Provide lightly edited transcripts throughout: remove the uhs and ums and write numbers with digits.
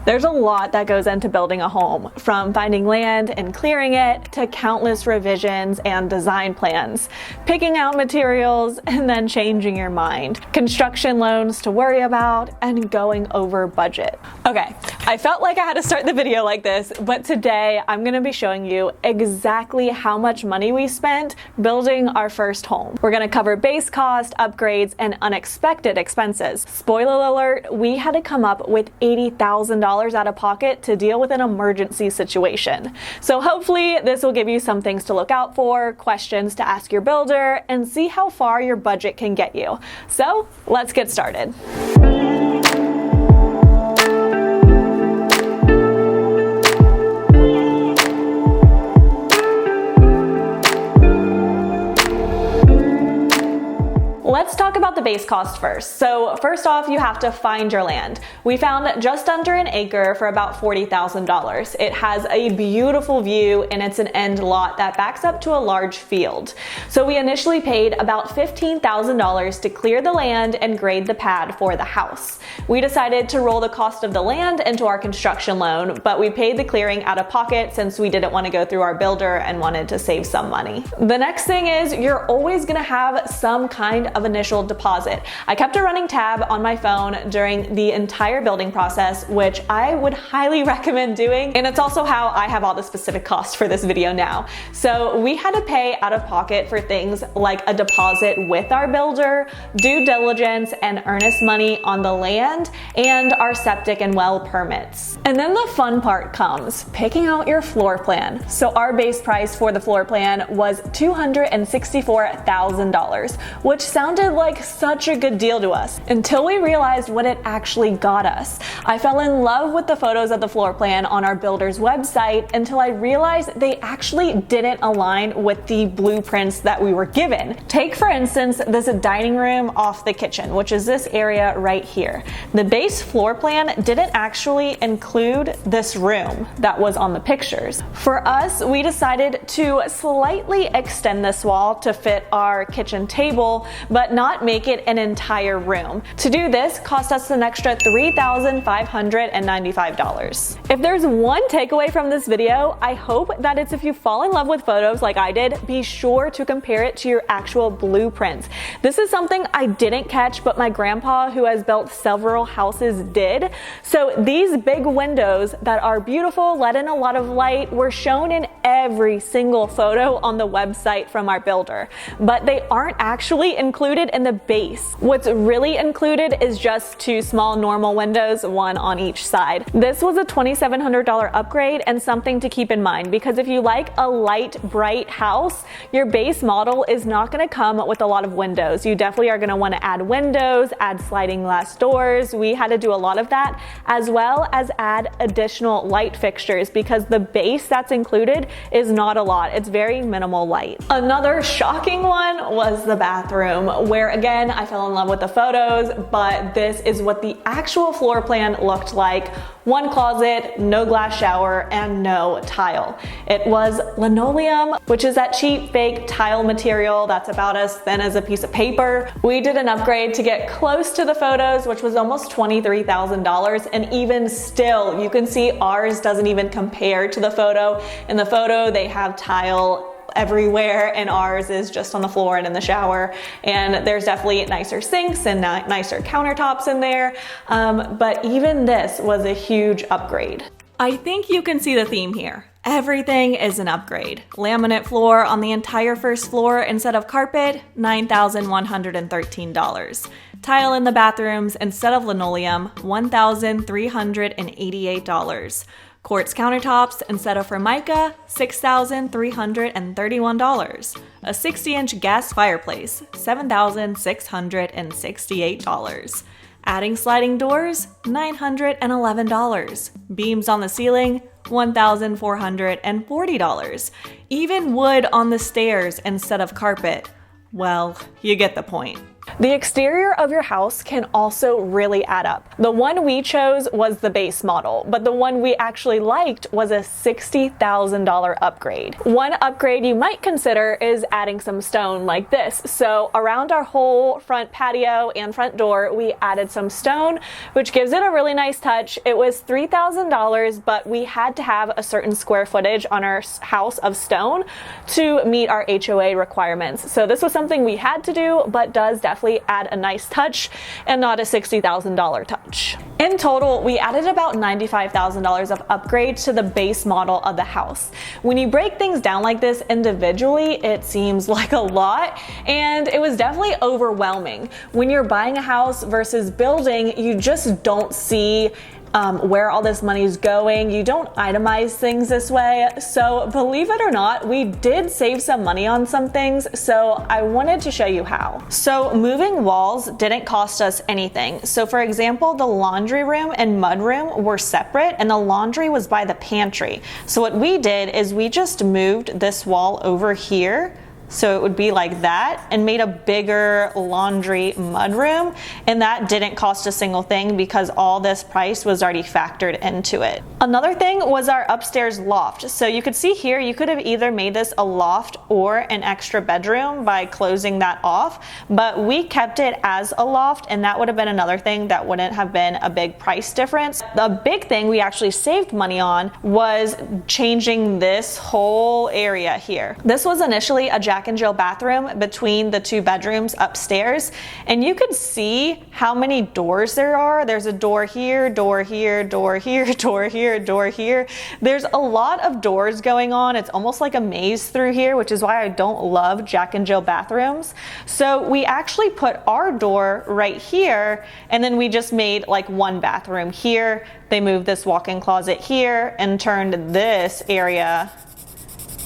There's a lot that goes into building a home, from finding land and clearing it to countless revisions and design plans, picking out materials and then changing your mind, construction loans to worry about, and going over budget. Okay, I felt like I had to start the video like this, but today I'm going to be showing you exactly how much money we spent building our first home. We're going to cover base cost, upgrades, and unexpected expenses. Spoiler alert, we had to come up with $80,000 out of pocket to deal with an emergency situation. So hopefully this will give you some things to look out for, questions to ask your builder, and see how far your budget can get you. So let's get started. Let's talk about the base cost first. So first off, you have to find your land. We found just under an acre for about $40,000. It has a beautiful view and it's an end lot that backs up to a large field. So we initially paid about $15,000 to clear the land and grade the pad for the house. We decided to roll the cost of the land into our construction loan, but we paid the clearing out of pocket since we didn't want to go through our builder and wanted to save some money. The next thing is you're always going to have some kind of initial deposit. I kept a running tab on my phone during the entire building process, which I would highly recommend doing. And it's also how I have all the specific costs for this video now. So we had to pay out of pocket for things like a deposit with our builder, due diligence and earnest money on the land, and our septic and well permits. And then the fun part comes, picking out your floor plan. So our base price for the floor plan was $264,000, which sounded like such a good deal to us until we realized what it actually got us. I fell in love with the photos of the floor plan on our builder's website until I realized they actually didn't align with the blueprints that we were given. Take for instance this dining room off the kitchen, which is this area right here. The base floor plan didn't actually include this room that was on the pictures. For us, we decided to slightly extend this wall to fit our kitchen table, but not make it an entire room. To do this cost us an extra $3,595. If there's one takeaway from this video, I hope that it's if you fall in love with photos like I did, be sure to compare it to your actual blueprints. This is something I didn't catch, but my grandpa, who has built several houses, did. So these big windows that are beautiful, let in a lot of light, were shown in every single photo on the website from our builder, but they aren't actually included in the base. What's really included is just two small normal windows, one on each side. This was a $2,700 upgrade and something to keep in mind, because if you like a light, bright house, your base model is not going to come with a lot of windows. You definitely are going to want to add windows, add sliding glass doors. We had to do a lot of that, as well as add additional light fixtures, because the base that's included is not a lot. It's very minimal light. Another shocking one was the bathroom, where again, I fell in love with the photos, but this is what the actual floor plan looked like. One closet, no glass shower, and no tile. It was linoleum, which is that cheap fake tile material that's about as thin as a piece of paper. We did an upgrade to get close to the photos, which was almost $23,000, and even still, you can see ours doesn't even compare to the photo. In the photo, they have tile everywhere, and ours is just on the floor and in the shower. And there's definitely nicer sinks and nicer countertops in there. But even this was a huge upgrade. I think you can see the theme here. Everything is an upgrade. Laminate floor on the entire first floor instead of carpet, $9,113. Tile in the bathrooms instead of linoleum, $1,388. Quartz countertops instead of Formica, $6,331. A 60-inch gas fireplace, $7,668. Adding sliding doors, $911. Beams on the ceiling, $1,440. Even wood on the stairs instead of carpet. Well, you get the point. The exterior of your house can also really add up. The one we chose was the base model, but the one we actually liked was a $60,000 upgrade. One upgrade you might consider is adding some stone like this. So around our whole front patio and front door, we added some stone, which gives it a really nice touch. It was $3,000, but we had to have a certain square footage on our house of stone to meet our HOA requirements. So this was something we had to do, but does definitely add a nice touch and not a $60,000 touch. In total, we added about $95,000 of upgrades to the base model of the house. When you break things down like this individually, it seems like a lot, and it was definitely overwhelming. When you're buying a house versus building, you just don't see where all this money is going. You don't itemize things this way. So believe it or not, we did save some money on some things. So I wanted to show you how. So moving walls didn't cost us anything. So for example, the laundry room and mudroom were separate and the laundry was by the pantry. So what we did is we just moved this wall over here, so it would be like that, and made a bigger laundry mudroom, and that didn't cost a single thing because all this price was already factored into it. Another thing was our upstairs loft. So you could see here, you could have either made this a loft or an extra bedroom by closing that off, but we kept it as a loft, and that would have been another thing that wouldn't have been a big price difference. The big thing we actually saved money on was changing this whole area here. This was initially a Jack and Jill bathroom between the two bedrooms upstairs, and you could see how many doors there are. There's a door here, door here, door here, door here, door here. There's a lot of doors going on. It's almost like a maze through here, which is why I don't love Jack and Jill bathrooms. So we actually put our door right here, and then we just made like one bathroom here. They moved this walk-in closet here and turned this area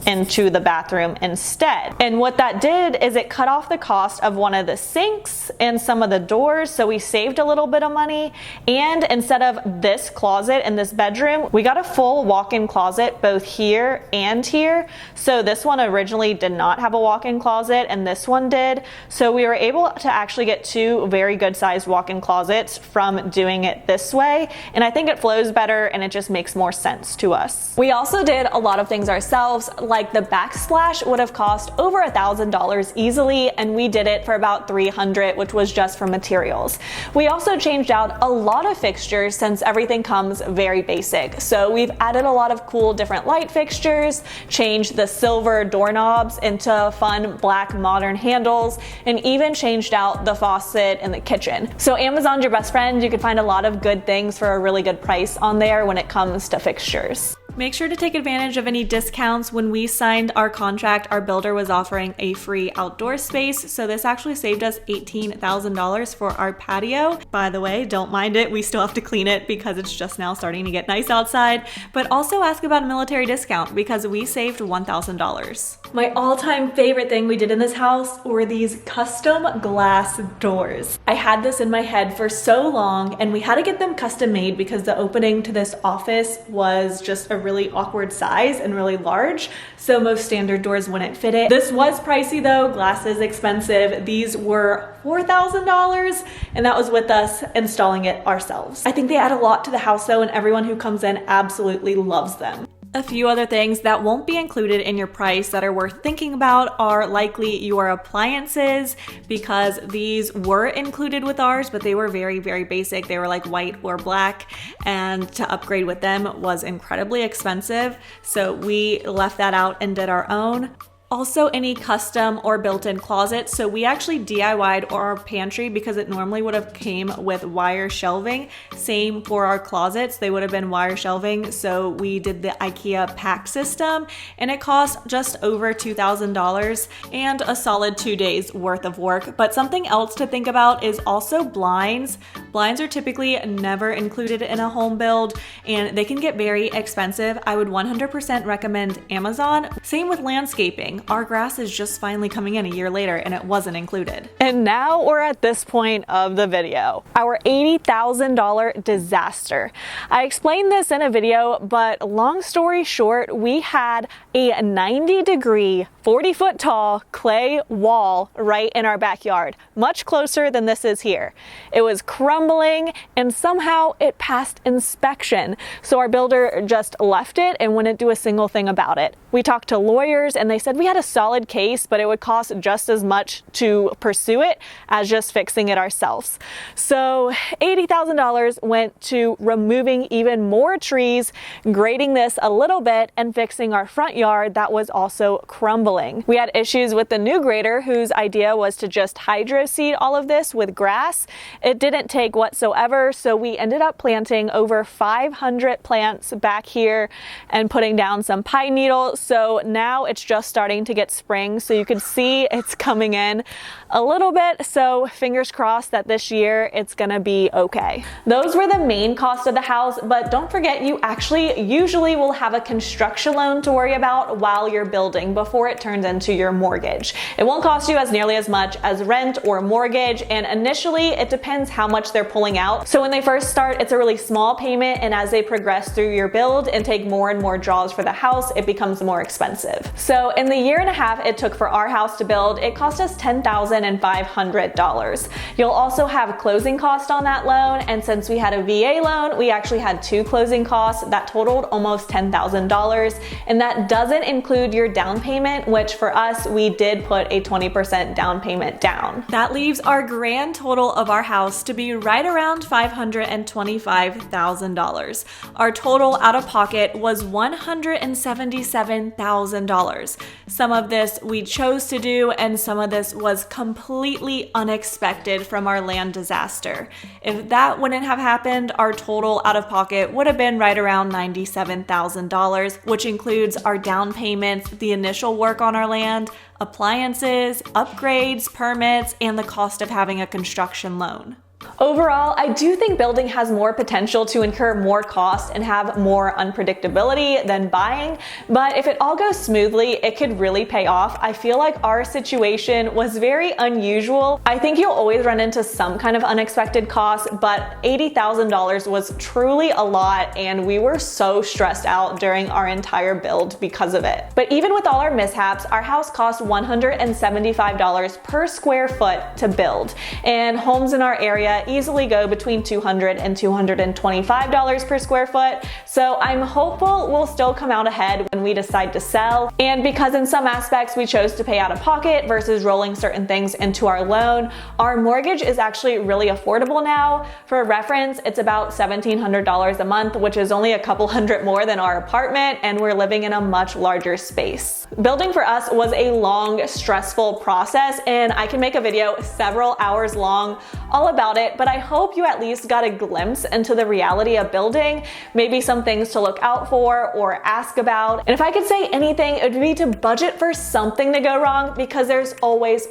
into the bathroom instead. And what that did is it cut off the cost of one of the sinks and some of the doors, so we saved a little bit of money. And instead of this closet in this bedroom, we got a full walk-in closet both here and here. So this one originally did not have a walk-in closet and this one did. So we were able to actually get two very good sized walk-in closets from doing it this way. And I think it flows better and it just makes more sense to us. We also did a lot of things ourselves, like the backsplash would have cost over $1,000 easily, and we did it for about $300, which was just for materials. We also changed out a lot of fixtures since everything comes very basic. So we've added a lot of cool different light fixtures, changed the silver doorknobs into fun black modern handles, and even changed out the faucet in the kitchen. So Amazon's your best friend. You can find a lot of good things for a really good price on there when it comes to fixtures. Make sure to take advantage of any discounts. When we signed our contract, our builder was offering a free outdoor space, so this actually saved us $18,000 for our patio. By the way, don't mind it, we still have to clean it because it's just now starting to get nice outside, but also ask about a military discount because we saved $1,000. My all-time favorite thing we did in this house were these custom glass doors. I had this in my head for so long, and we had to get them custom made because the opening to this office was just a really awkward size and really large, so most standard doors wouldn't fit it. This was pricey though, glass is expensive. These were $4,000, and that was with us installing it ourselves. I think they add a lot to the house though, and everyone who comes in absolutely loves them. A few other things that won't be included in your price that are worth thinking about are likely your appliances, because these were included with ours, but they were very, very basic. They were like white or black, and to upgrade with them was incredibly expensive. So we left that out and did our own. Also, any custom or built-in closets. So we actually DIY'd our pantry because it normally would have came with wire shelving. Same for our closets, they would have been wire shelving. So we did the IKEA pack system, and it cost just over $2,000 and a solid 2 days worth of work. But something else to think about is also blinds. Blinds are typically never included in a home build, and they can get very expensive. I would 100% recommend Amazon. Same with landscaping. our grass is just finally coming in a year later and it wasn't included. And now we're at this point of the video, our $80,000 disaster. I explained this in a video, but long story short, we had a 90-degree, 40-foot tall clay wall right in our backyard, much closer than this is here. It was crumbling and somehow it passed inspection. So our builder just left it and wouldn't do a single thing about it. We talked to lawyers and they said we had a solid case, but it would cost just as much to pursue it as just fixing it ourselves. So $80,000 went to removing even more trees, grading this a little bit, and fixing our front yard that was also crumbling. We had issues with the new grader whose idea was to just hydro seed all of this with grass. It didn't take whatsoever, so we ended up planting over 500 plants back here and putting down some pine needles. So now it's just starting to get spring, so you can see it's coming in a little bit. So fingers crossed that this year it's gonna be okay. Those were the main cost of the house, but don't forget you actually usually will have a construction loan to worry about while you're building before it turns into your mortgage. It won't cost you as nearly as much as rent or mortgage, and initially it depends how much they're pulling out. So when they first start, it's a really small payment, and as they progress through your build and take more and more draws for the house, it becomes more expensive. So in the year and a half it took for our house to build, it cost us $10,500. You'll also have closing costs on that loan, and since we had a VA loan, we actually had 2 closing costs that totaled almost $10,000, and that doesn't include your down payment, which for us, we did put a 20% down payment down. That leaves our grand total of our house to be right around $525,000. Our total out of pocket was $177,000. Some of this we chose to do, and some of this was completely unexpected from our land disaster. If that wouldn't have happened, our total out of pocket would have been right around $97,000, which includes our down payments, the initial work on our land, appliances, upgrades, permits, and the cost of having a construction loan. Overall, I do think building has more potential to incur more cost and have more unpredictability than buying, but if it all goes smoothly, it could really pay off. I feel like our situation was very unusual. I think you'll always run into some kind of unexpected cost, but $80,000 was truly a lot, and we were so stressed out during our entire build because of it. But even with all our mishaps, our house cost $175 per square foot to build, and homes in our area easily go between $200 and $225 per square foot. So I'm hopeful we'll still come out ahead when we decide to sell. And because in some aspects we chose to pay out of pocket versus rolling certain things into our loan, our mortgage is actually really affordable now. For reference, it's about $1,700 a month, which is only a couple hundred more than our apartment, and we're living in a much larger space. Building for us was a long, stressful process, and I can make a video several hours long all about it, but I hope you at least got a glimpse into the reality of building, maybe some things to look out for or ask about. And if I could say anything, it would be to budget for something to go wrong, because there's always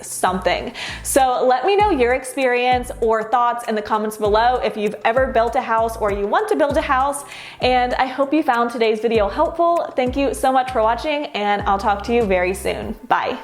something. So let me know your experience or thoughts in the comments below if you've ever built a house or you want to build a house. And I hope you found today's video helpful. Thank you so much for watching, and I'll talk to you very soon. Bye.